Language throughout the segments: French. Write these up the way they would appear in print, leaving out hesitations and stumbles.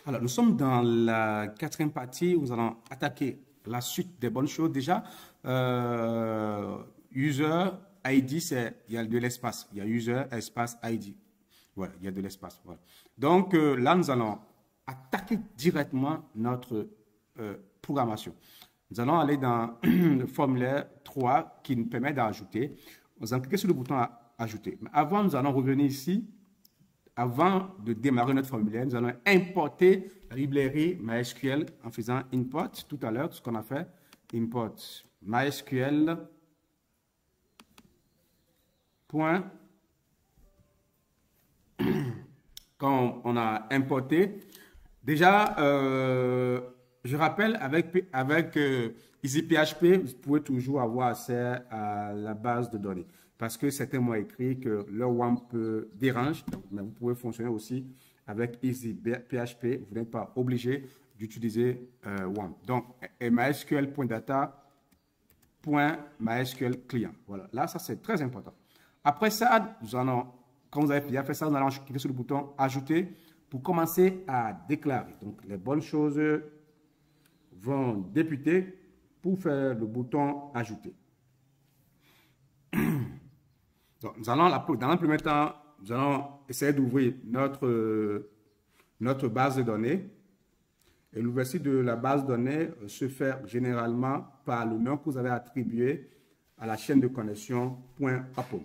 Alors, nous sommes dans la quatrième partie où nous allons attaquer la suite des bonnes choses. Déjà, user ID, il y a de l'espace. Il y a user, espace, ID. Voilà, il y a de l'espace. Voilà. Donc, là, nous allons attaquer directement notre programmation. Nous allons aller dans le formulaire 3 qui nous permet d'ajouter. Nous allons cliquer sur le bouton Ajouter. Mais avant, nous allons revenir ici. Avant de démarrer notre formulaire, nous allons importer la librairie MySQL en faisant import tout à l'heure, tout ce qu'on a fait. Import MySQL. Point. Quand on a importé, déjà, je rappelle, avec EasyPHP, vous pouvez toujours avoir accès à la base de données. Parce que certains m'ont écrit que le WAMP dérange, mais vous pouvez fonctionner aussi avec EasyPHP. Vous n'êtes pas obligé d'utiliser WAMP. Donc, MySQL.MySQL client. Voilà, là, ça c'est très important. Après ça, quand vous avez bien fait ça, nous allons cliquer sur le bouton Ajouter pour commencer à déclarer. Donc, les bonnes choses vont débuter pour faire le bouton Ajouter. Donc, dans le premier temps, nous allons essayer d'ouvrir notre base de données. Et l'ouverture de la base de données se fait généralement par le nom que vous avez attribué à la chaîne de connexion .apple.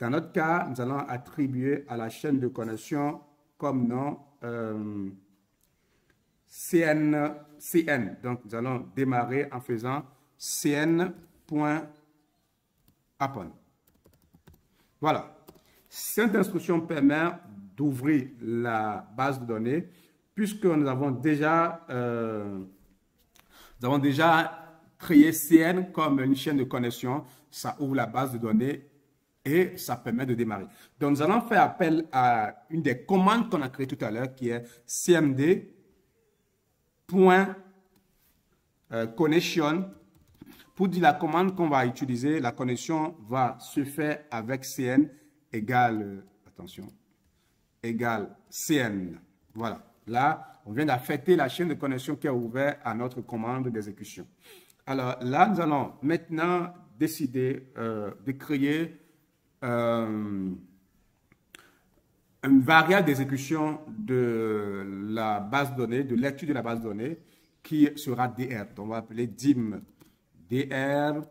Dans notre cas, nous allons attribuer à la chaîne de connexion comme nom CN. Donc, nous allons démarrer en faisant cn.apple. Voilà. Cette instruction permet d'ouvrir la base de données puisque nous avons déjà créé CN comme une chaîne de connexion. Ça ouvre la base de données et ça permet de démarrer. Donc, nous allons faire appel à une des commandes qu'on a créées tout à l'heure qui est cmd.connection. Pour dire la commande qu'on va utiliser, la connexion va se faire avec cn égale, attention, égale cn. Voilà. Là, on vient d'affecter la chaîne de connexion qui est ouverte à notre commande d'exécution. Alors là, nous allons maintenant décider de créer une variable d'exécution de la base de données, de lecture de la base de données, qui sera dr. Donc, on va appeler dim dr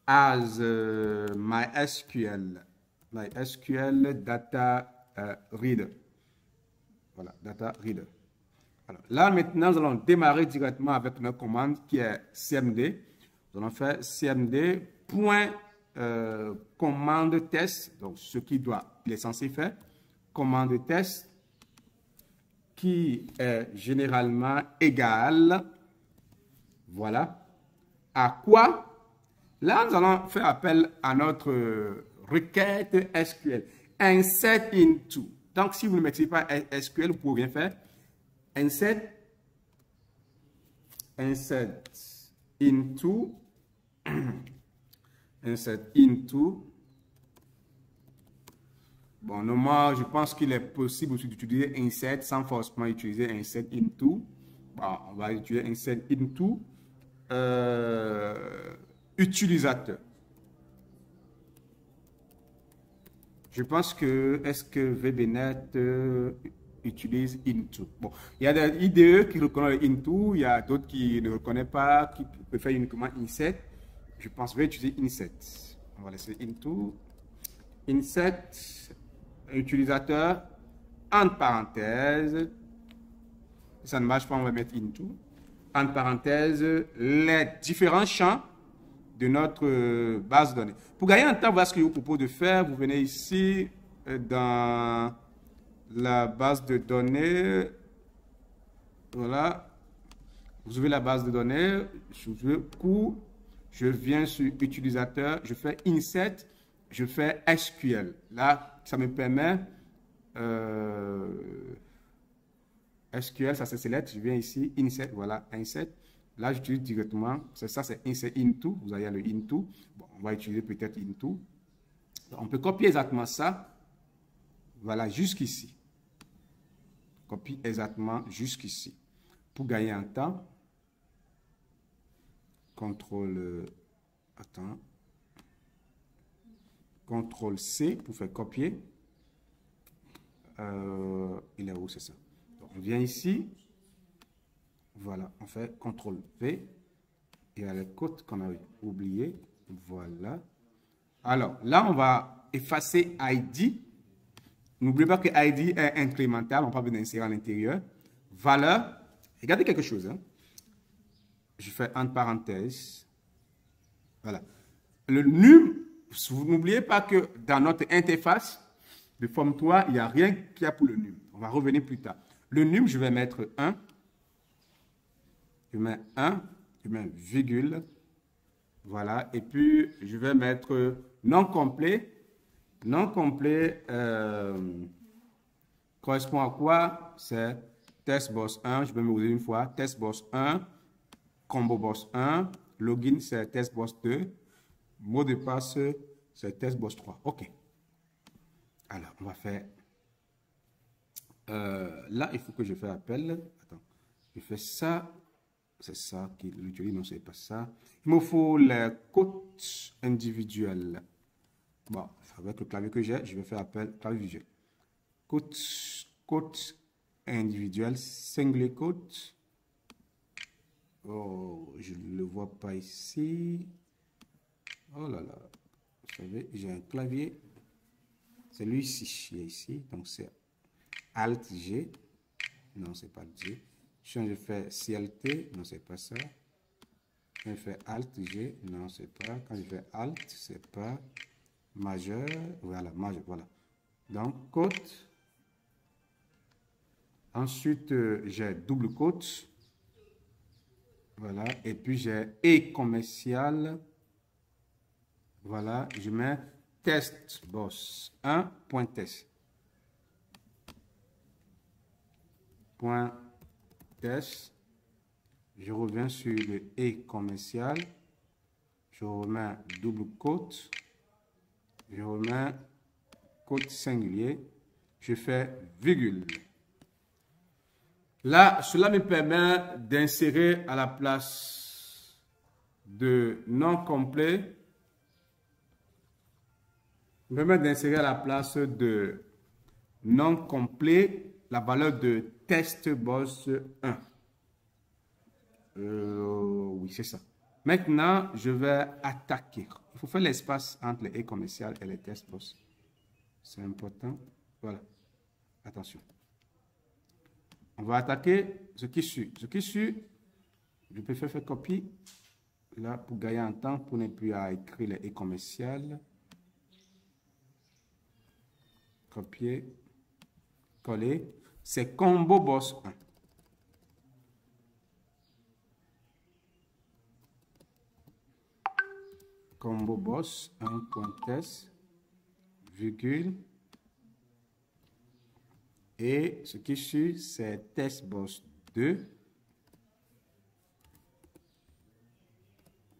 as MySQL data reader. Voilà, data reader. Alors, là, maintenant, nous allons démarrer directement avec notre commande qui est cmd. Nous allons faire cmd. Commande test, donc ce qu'il est censé faire, commande test qui est généralement égal, voilà, à quoi? Là, nous allons faire appel à notre requête SQL, insert into. Donc, si vous ne maîtrisez pas SQL, vous pouvez bien faire insert into. Insert into. Bon, normalement, je pense qu'il est possible aussi d'utiliser insert sans forcément utiliser insert into. Bon, on va utiliser insert into utilisateur. Je pense que, est-ce que VBNet utilise into? Bon, il y a des IDE qui reconnaissent into, il y a d'autres qui ne reconnaissent pas, qui préfèrent uniquement insert. Je pense que je vais utiliser insert. On va laisser into. Insert, utilisateur, entre parenthèses. Si ça ne marche pas, on va mettre into. Entre parenthèses, les différents champs de notre base de données. Pour gagner un temps, voilà ce que je vous propose de faire. Vous venez ici dans la base de données. Voilà. Vous ouvrez la base de données. Je viens sur utilisateur, je fais insert, je fais SQL. Là, ça me permet SQL, ça se select. Je viens ici, insert, voilà, insert. Là, j'utilise directement, c'est ça, c'est insert into. Vous avez le into. Bon, on va utiliser peut-être into. On peut copier exactement ça. Voilà, jusqu'ici. copie exactement jusqu'ici. Pour gagner un temps, CTRL C pour faire copier. Il est où, c'est ça? Donc, on vient ici. Voilà, on fait CTRL V. Il y a les codes qu'on a oubliés. Voilà. Alors, là, on va effacer ID. N'oubliez pas que ID est incrémental. On peut venir insérer à l'intérieur. Valeur. Regardez quelque chose. Hein. Je fais entre parenthèses. Voilà. Le num, vous n'oubliez pas que dans notre interface de forme 3, il n'y a rien qu'il y a pour le num. On va revenir plus tard. Le num, je vais mettre 1. Je mets 1. Je mets virgule. Voilà. Et puis, je vais mettre non complet. Non complet correspond à quoi? C'est test boss 1. Je vais me ouvrir une fois. Test boss 1. Combo boss 1. Login, c'est test boss 2. Mot de passe, c'est test boss 3. OK. Alors, on va faire... là, il faut que je fasse appel. Attends. Je fais ça. C'est ça qui l'utilise. Non, c'est pas ça. Il me faut les codes individuels. Bon, avec le clavier que j'ai, je vais faire appel clavier visuel. Code individuel, single code. Oh, je ne le vois pas ici. Oh là là. Vous savez, j'ai un clavier. C'est lui-ci, il est ici. Donc, c'est Alt G. Non, c'est pas G. Quand je fais CLT, non, c'est pas ça. Quand je fais Alt G, non, c'est pas. Quand je fais Alt, c'est pas. Majeur, voilà, majeur, voilà. Donc, côte. Ensuite, j'ai double côte. Voilà. Et puis, j'ai et commercial. Voilà. Je mets test boss 1 point test. Point test. Je reviens sur le et commercial. Je remets double côte. Je remets côte singulier. Je fais virgule. Là, cela me permet d'insérer à la place de non complet. Me permet d'insérer à la place de non complet la valeur de test boss 1. Oui, c'est ça. Maintenant, je vais attaquer. Il faut faire l'espace entre les et commercial et les test boss. C'est important. Voilà. Attention. On va attaquer ce qui suit. Ce qui suit, je peux faire copie. Là, pour gagner un temps, pour ne plus à écrire les et commercial. Copier. Coller. C'est combo boss 1. Combo boss 1.test, virgule. Et ce qui suit, c'est test boss 2.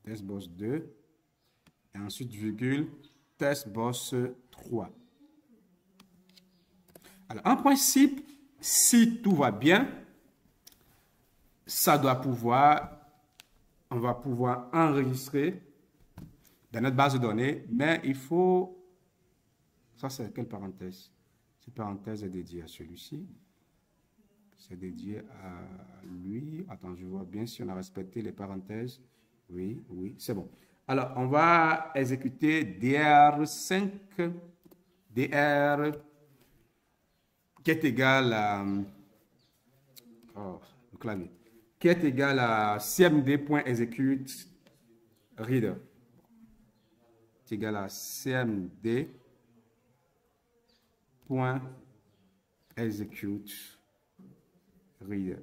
Test boss 2. Et ensuite, virgule, test boss 3. Alors, en principe, si tout va bien, ça doit pouvoir, on va pouvoir enregistrer dans notre base de données, mais il faut, ça c'est quelle parenthèse? Cette parenthèse est dédiée à celui-ci, c'est dédié à lui. Attends, je vois bien si on a respecté les parenthèses. Oui, oui, c'est bon. Alors, on va exécuter dr5, dr qui est égal à, le clavier, qui est égal à cmd.execute reader. C'est égal à cmd.execute reader.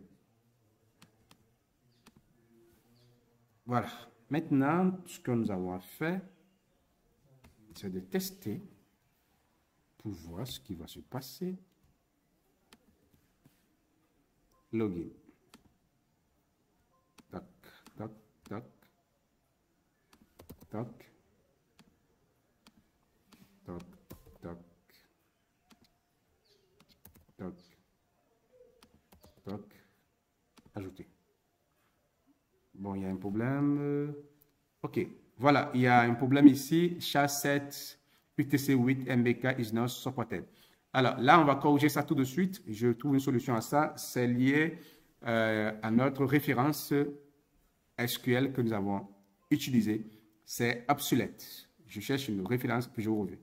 Voilà. Maintenant, ce que nous avons fait, c'est de tester pour voir ce qui va se passer. Login. Tac, tac, tac. Tac. Tac, tac. Tac. toc, ajouter. Bon, il y a un problème. OK, voilà, il y a un problème ici. SHA-7 UTC-8 MBK is not supported. Alors là, on va corriger ça tout de suite. Je trouve une solution à ça. C'est lié à notre référence SQL que nous avons utilisée. C'est obsolète. Je cherche une référence que je reviens.